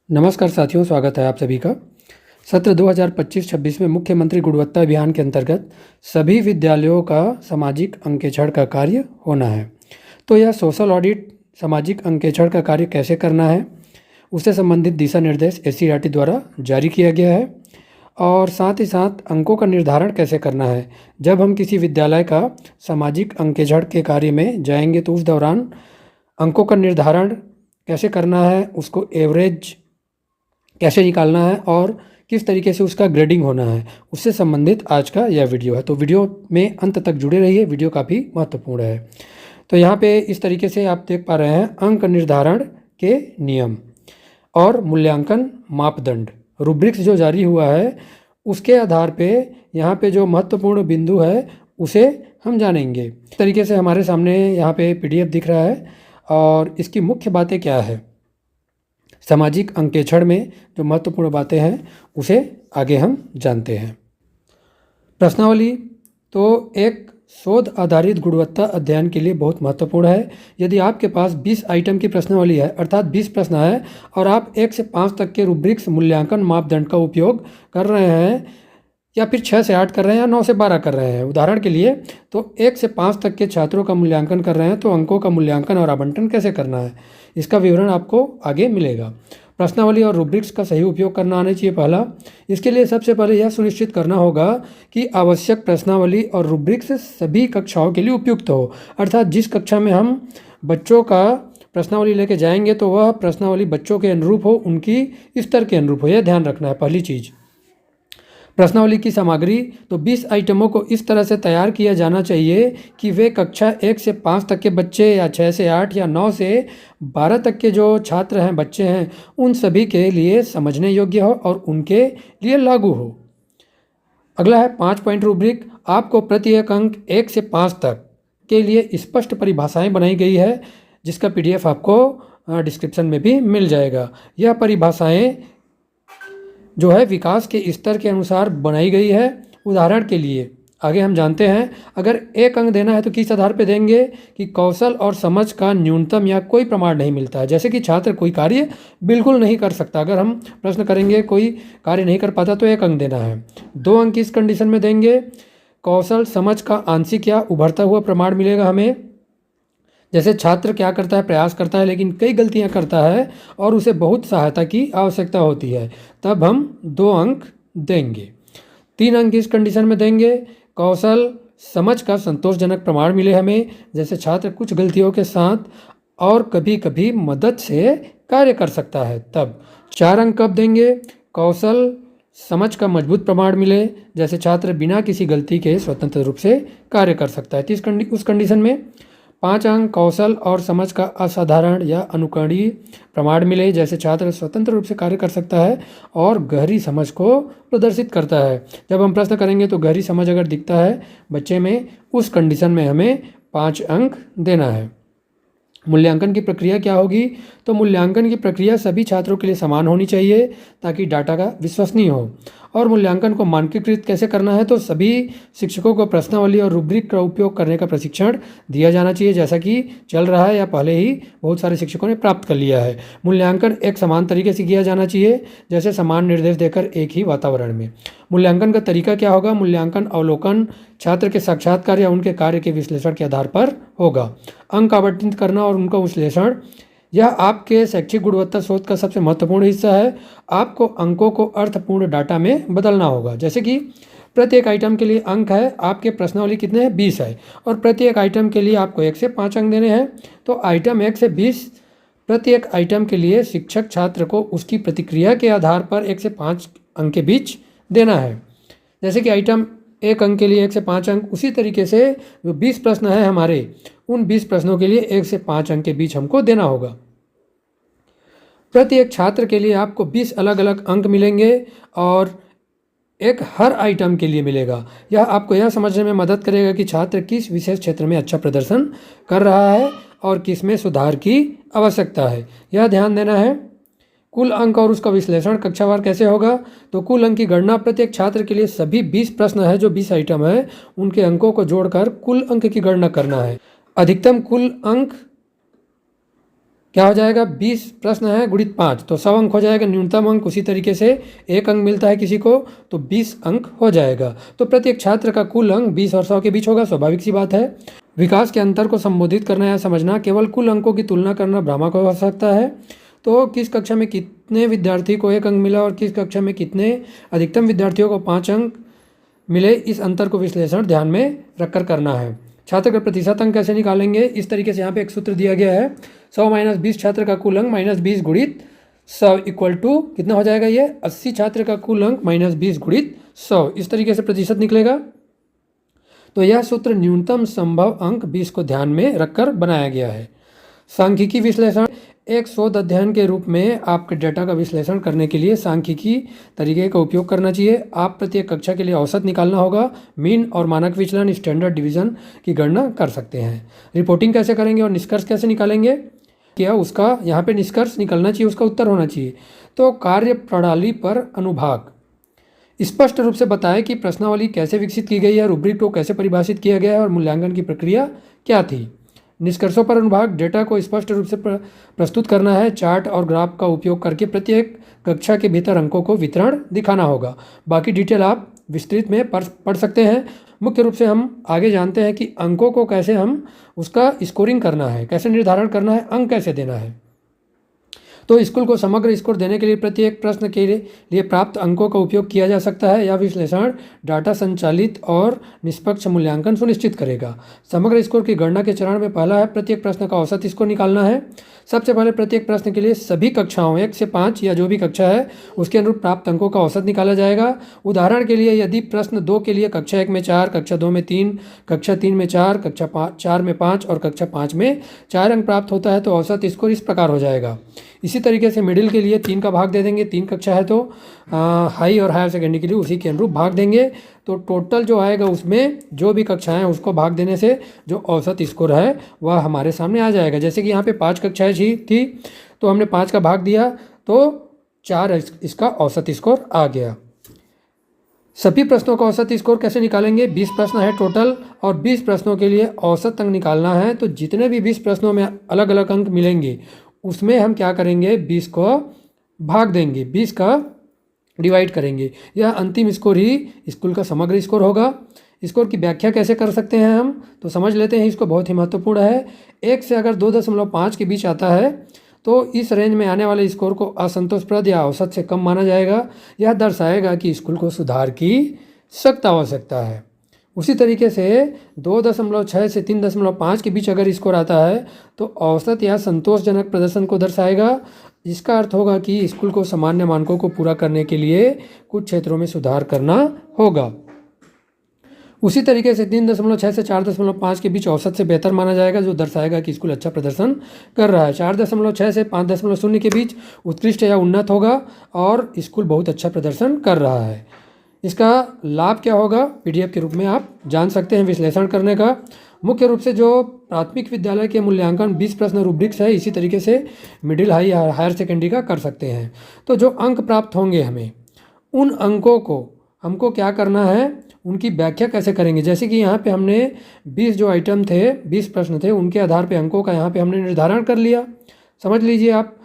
नमस्कार साथियों, स्वागत है आप सभी का। सत्र 2025-26 में मुख्यमंत्री गुणवत्ता अभियान के अंतर्गत सभी विद्यालयों का सामाजिक अंकेक्षण का कार्य होना है। तो यह सोशल ऑडिट सामाजिक अंकेक्षण का कार्य कैसे करना है, उससे संबंधित दिशा निर्देश एससीईआरटी द्वारा जारी किया गया है। और साथ ही साथ अंकों का निर्धारण कैसे करना है। जब हम किसी विद्यालय का सामाजिक अंकेक्षण के कार्य में जाएंगे तो उस दौरान अंकों का निर्धारण कैसे करना है, उसको एवरेज कैसे निकालना है और किस तरीके से उसका ग्रेडिंग होना है, उससे संबंधित आज का यह वीडियो है। तो वीडियो में अंत तक जुड़े रहिए, वीडियो काफ़ी महत्वपूर्ण है। तो यहाँ पे इस तरीके से आप देख पा रहे हैं अंक निर्धारण के नियम और मूल्यांकन मापदंड रूब्रिक्स जो जारी हुआ है, उसके आधार पे यहाँ पे जो महत्वपूर्ण बिंदु है उसे हम जानेंगे। इस तरीके से हमारे सामने यहाँ पे PDF दिख रहा है और इसकी मुख्य बातें क्या है, सामाजिक अंकेक्षण में जो महत्वपूर्ण बातें हैं उसे आगे हम जानते हैं। प्रश्नावली तो एक शोध आधारित गुणवत्ता अध्ययन के लिए बहुत महत्वपूर्ण है। यदि आपके पास 20 आइटम की प्रश्नावली है, अर्थात 20 प्रश्न है और आप 1 से 5 तक के रूब्रिक्स मूल्यांकन मापदंड का उपयोग कर रहे हैं या फिर 6 से 8 कर रहे हैं या 9 से 12 कर रहे हैं, उदाहरण के लिए तो 1 से 5 तक के छात्रों का मूल्यांकन कर रहे हैं, तो अंकों का मूल्यांकन और आवंटन कैसे करना है, इसका विवरण आपको आगे मिलेगा। प्रश्नावली और रूब्रिक्स का सही उपयोग करना आना चाहिए पहला। इसके लिए सबसे पहले यह सुनिश्चित करना होगा कि आवश्यक प्रश्नावली और रूब्रिक्स सभी कक्षाओं के लिए उपयुक्त हो, अर्थात जिस कक्षा में हम बच्चों का प्रश्नावली लेके जाएंगे तो वह प्रश्नावली बच्चों के अनुरूप हो, उनकी स्तर के अनुरूप हो, यह ध्यान रखना है पहली चीज़। प्रश्नावली की सामग्री तो 20 आइटमों को इस तरह से तैयार किया जाना चाहिए कि वे कक्षा 1 से 5 तक के बच्चे या 6 से 8 या 9 से 12 तक के जो छात्र हैं, बच्चे हैं, उन सभी के लिए समझने योग्य हो और उनके लिए लागू हो। अगला है 5 पॉइंट रूब्रिक। आपको प्रत्येक अंक 1 से 5 तक के लिए स्पष्ट परिभाषाएं बनाई गई है, जिसका PDF आपको डिस्क्रिप्शन में भी मिल जाएगा। यह परिभाषाएं जो है विकास के स्तर के अनुसार बनाई गई है। उदाहरण के लिए आगे हम जानते हैं, अगर 1 अंक देना है तो किस आधार पर देंगे कि कौशल और समझ का न्यूनतम या कोई प्रमाण नहीं मिलता है। जैसे कि छात्र कोई कार्य बिल्कुल नहीं कर सकता, अगर हम प्रश्न करेंगे कोई कार्य नहीं कर पाता तो 1 अंक देना है। 2 अंक किस कंडीशन में देंगे, कौशल समझ का आंशिक या उभरता हुआ प्रमाण मिलेगा हमें। जैसे छात्र क्या करता है, प्रयास करता है लेकिन कई गलतियां करता है और उसे बहुत सहायता की आवश्यकता होती है, तब हम 2 अंक देंगे। 3 अंक इस कंडीशन में देंगे, कौशल समझ का संतोषजनक प्रमाण मिले हमें, जैसे छात्र कुछ गलतियों के साथ और कभी कभी मदद से कार्य कर सकता है, तब। 4 अंक कब देंगे, कौशल समझ का मजबूत प्रमाण मिले, जैसे छात्र बिना किसी गलती के स्वतंत्र रूप से कार्य कर सकता है, उस कंडीशन में। 5 अंक कौशल और समझ का असाधारण या अनुकरणीय प्रमाण मिले, जैसे छात्र स्वतंत्र रूप से कार्य कर सकता है और गहरी समझ को प्रदर्शित करता है। जब हम प्रश्न करेंगे तो गहरी समझ अगर दिखता है बच्चे में, उस कंडीशन में हमें 5 अंक देना है। मूल्यांकन की प्रक्रिया क्या होगी, तो मूल्यांकन की प्रक्रिया सभी छात्रों के लिए समान होनी चाहिए ताकि डाटा का विश्वसनीय हो। और मूल्यांकन को मानकीकृत कैसे करना है, तो सभी शिक्षकों को प्रश्नावली और रूब्रिक का उपयोग करने का प्रशिक्षण दिया जाना चाहिए, जैसा कि चल रहा है या पहले ही बहुत सारे शिक्षकों ने प्राप्त कर लिया है। मूल्यांकन एक समान तरीके से किया जाना चाहिए, जैसे समान निर्देश देकर एक ही वातावरण में। मूल्यांकन का तरीका क्या होगा, मूल्यांकन अवलोकन छात्र के साक्षात्कार या उनके कार्य के विश्लेषण के आधार पर होगा। अंक आवंटित करना और उनका विश्लेषण, यह आपके शैक्षिक गुणवत्ता शोध का सबसे महत्वपूर्ण हिस्सा है। आपको अंकों को अर्थपूर्ण डाटा में बदलना होगा, जैसे कि प्रत्येक आइटम के लिए अंक है, आपके प्रश्नावली कितने हैं, 20 है, और प्रत्येक आइटम के लिए आपको 1 से 5 अंक देने हैं, तो आइटम 1 से 20 प्रत्येक आइटम के लिए शिक्षक छात्र को उसकी प्रतिक्रिया के आधार पर 1 से 5 अंक के बीच देना है। जैसे कि आइटम 1 अंक के लिए 1 से 5 अंक, उसी तरीके से जो 20 प्रश्न है हमारे, उन 20 प्रश्नों के लिए 1 से 5 अंक के बीच हमको देना होगा। प्रत्येक छात्र के लिए आपको 20 अलग अलग अंक मिलेंगे और एक हर आइटम के लिए मिलेगा। यह आपको यह समझने में मदद करेगा कि छात्र किस विशेष क्षेत्र में अच्छा प्रदर्शन कर रहा है और किस में सुधार की आवश्यकता है, यह ध्यान देना है। कुल अंक और उसका विश्लेषण कक्षावार कैसे होगा, तो कुल अंक की गणना प्रत्येक छात्र के लिए सभी 20 प्रश्न है, जो 20 आइटम है, उनके अंकों को जोड़कर कुल अंक की गणना करना है। अधिकतम कुल अंक क्या हो जाएगा, 20 प्रश्न है गुणित 5 तो 100 अंक हो जाएगा न्यूनतम अंक। उसी तरीके से 1 अंक मिलता है किसी को तो 20 अंक हो जाएगा। तो प्रत्येक छात्र का कुल अंक 20 और 100 के बीच होगा, स्वाभाविक सी बात है। विकास के अंतर को संबोधित करना या समझना, केवल कुल अंकों की तुलना करना भ्रामक हो सकता है। तो किस कक्षा में कितने विद्यार्थी को 1 अंक मिला और किस कक्षा में कितने अधिकतम विद्यार्थियों को 5 अंक मिले, इस अंतर को विश्लेषण ध्यान में रखकर करना है। छात्र का प्रतिशत अंक कैसे निकालेंगे, इस तरीके से यहाँ पे एक सूत्र दिया गया है, 100 माइनस 20 छात्र का कुल अंक माइनस 20 गुणित 100 इक्वल टू कितना हो जाएगा, ये 80 छात्र का कुल अंक माइनस 20 गुणित 100। इस तरीके से प्रतिशत निकलेगा। तो यह सूत्र न्यूनतम संभव अंक 20 को ध्यान में रखकर बनाया गया है। सांख्यिकी विश्लेषण, एक शोध अध्ययन के रूप में आपके डेटा का विश्लेषण करने के लिए सांख्यिकी तरीके का उपयोग करना चाहिए। आप प्रत्येक कक्षा के लिए औसत निकालना होगा, मीन और मानक विचलन, स्टैंडर्ड डिवीजन की गणना कर सकते हैं। रिपोर्टिंग कैसे करेंगे और निष्कर्ष कैसे निकालेंगे, क्या उसका यहाँ पे निष्कर्ष निकलना चाहिए, उसका उत्तर होना चाहिए। तो कार्य प्रणाली पर अनुभाग, स्पष्ट रूप से बताएं कि प्रश्नावली कैसे विकसित की गई है, रूब्रिक को कैसे परिभाषित किया गया है और मूल्यांकन की प्रक्रिया क्या थी। निष्कर्षों पर अनुभाग, डेटा को स्पष्ट रूप से प्रस्तुत करना है, चार्ट और ग्राफ का उपयोग करके प्रत्येक कक्षा के भीतर अंकों को वितरण दिखाना होगा। बाकी डिटेल आप विस्तृत में पढ़ सकते हैं। मुख्य रूप से हम आगे जानते हैं कि अंकों को कैसे हम उसका स्कोरिंग करना है, कैसे निर्धारण करना है, अंक कैसे देना है। तो स्कूल को समग्र स्कोर देने के लिए प्रत्येक प्रश्न के लिए प्राप्त अंकों का उपयोग किया जा सकता है। यह विश्लेषण डाटा संचालित और निष्पक्ष मूल्यांकन सुनिश्चित करेगा। समग्र स्कोर की गणना के चरण में पहला है प्रत्येक प्रश्न का औसत स्कोर निकालना है। सबसे पहले प्रत्येक प्रश्न के लिए सभी कक्षाओं 1 से 5 या जो भी कक्षा है उसके अनुरूप प्राप्त अंकों का औसत निकाला जाएगा। उदाहरण के लिए यदि प्रश्न 2 के लिए कक्षा 1 में 4, कक्षा 2 में 3, कक्षा 3 में 4, कक्षा 4 में 5 और कक्षा 5 में 4 अंक प्राप्त होता है तो औसत स्कोर इस प्रकार हो जाएगा। इसी तरीके से मिडिल के लिए 3 का भाग दे देंगे, 3 कक्षा है तो हाई और हायर सेकेंडरी के लिए उसी के अनुरूप भाग देंगे। तो टोटल जो आएगा उसमें जो भी कक्षाएं हैं उसको भाग देने से जो औसत स्कोर है वह हमारे सामने आ जाएगा। जैसे कि यहाँ पे 5 कक्षाएं थी तो हमने 5 का भाग दिया तो 4 इसका औसत स्कोर आ गया। सभी प्रश्नों का औसत स्कोर कैसे निकालेंगे, 20 प्रश्न है टोटल और 20 प्रश्नों के लिए औसत अंक निकालना है। तो जितने भी 20 प्रश्नों में अलग अलग अंक मिलेंगे उसमें हम क्या करेंगे, 20 को भाग देंगे, 20 का डिवाइड करेंगे। यह अंतिम स्कोर ही स्कूल का समग्र स्कोर होगा। स्कोर की व्याख्या कैसे कर सकते हैं हम, तो समझ लेते हैं, इसको बहुत ही महत्वपूर्ण है। 1 से अगर 2.5 के बीच आता है तो इस रेंज में आने वाले स्कोर को असंतोषप्रद या औसत से कम माना जाएगा। यह दर्शाएगा कि स्कूल को सुधार की सख्त आवश्यकता है। उसी तरीके से 2.6 से 3.5 के बीच अगर स्कोर आता है तो औसत या संतोषजनक प्रदर्शन को दर्शाएगा। इसका अर्थ होगा कि स्कूल को सामान्य मानकों को पूरा करने के लिए कुछ क्षेत्रों में सुधार करना होगा। उसी तरीके से 3.6 से 4.5 के बीच औसत से बेहतर माना जाएगा, जो दर्शाएगा कि स्कूल अच्छा प्रदर्शन कर रहा है। 4.6 से 5.0 के बीच उत्कृष्ट या उन्नत होगा और स्कूल बहुत अच्छा प्रदर्शन कर रहा है। इसका लाभ क्या होगा, पीडीएफ के रूप में आप जान सकते हैं विश्लेषण करने का। मुख्य रूप से जो प्राथमिक विद्यालय के मूल्यांकन 20 प्रश्न रूब्रिक्स है, इसी तरीके से मिडिल हाई हायर सेकेंडरी का कर सकते हैं। तो जो अंक प्राप्त होंगे हमें, उन अंकों को हमको क्या करना है, उनकी व्याख्या कैसे करेंगे। जैसे कि यहाँ पे हमने 20 जो आइटम थे, 20 प्रश्न थे, उनके आधार पे अंकों का यहाँ पे हमने निर्धारण कर लिया। समझ लीजिए आप,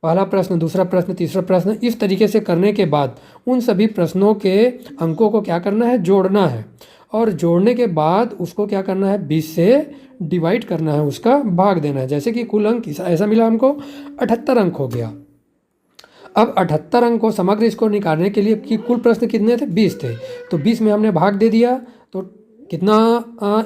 पहला प्रश्न, दूसरा प्रश्न, तीसरा प्रश्न, इस तरीके से करने के बाद उन सभी प्रश्नों के अंकों को क्या करना है, जोड़ना है। और जोड़ने के बाद उसको क्या करना है, 20 से डिवाइड करना है, उसका भाग देना है। जैसे कि कुल अंक ऐसा मिला हमको 78 अंक हो गया। अब 78 अंक को समग्र स्कोर निकालने के लिए कि कुल प्रश्न कितने थे, 20 थे, तो 20 में हमने भाग दे दिया तो कितना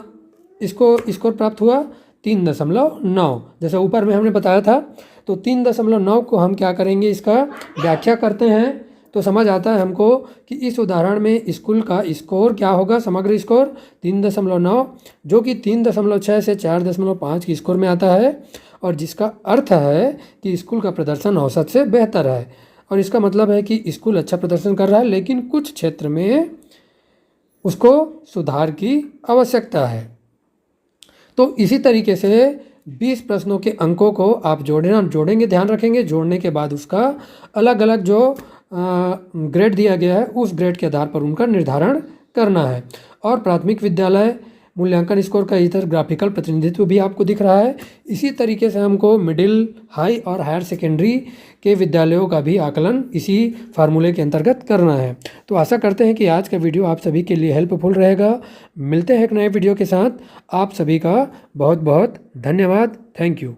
इसको स्कोर प्राप्त हुआ, 3.9। जैसे ऊपर में हमने बताया था। तो 3.9 को हम क्या करेंगे, इसका व्याख्या करते हैं तो समझ आता है हमको कि इस उदाहरण में स्कूल का स्कोर क्या होगा, समग्र स्कोर 3.9, जो कि 3.6 से 4.5 की स्कोर में आता है और जिसका अर्थ है कि स्कूल का प्रदर्शन औसत से बेहतर है। और इसका मतलब है कि स्कूल अच्छा प्रदर्शन कर रहा है, लेकिन कुछ क्षेत्र में उसको सुधार की आवश्यकता है। तो इसी तरीके से 20 प्रश्नों के अंकों को आप जोड़ेंगे, ध्यान रखेंगे। जोड़ने के बाद उसका अलग अलग जो ग्रेड दिया गया है उस ग्रेड के आधार पर उनका निर्धारण करना है। और प्राथमिक विद्यालय मूल्यांकन स्कोर का इधर ग्राफिकल प्रतिनिधित्व भी आपको दिख रहा है। इसी तरीके से हमको मिडिल, हाई और हायर सेकेंडरी के विद्यालयों का भी आकलन इसी फार्मूले के अंतर्गत करना है। तो आशा करते हैं कि आज का वीडियो आप सभी के लिए हेल्पफुल रहेगा। मिलते हैं एक नए वीडियो के साथ। आप सभी का बहुत बहुत धन्यवाद। Thank you.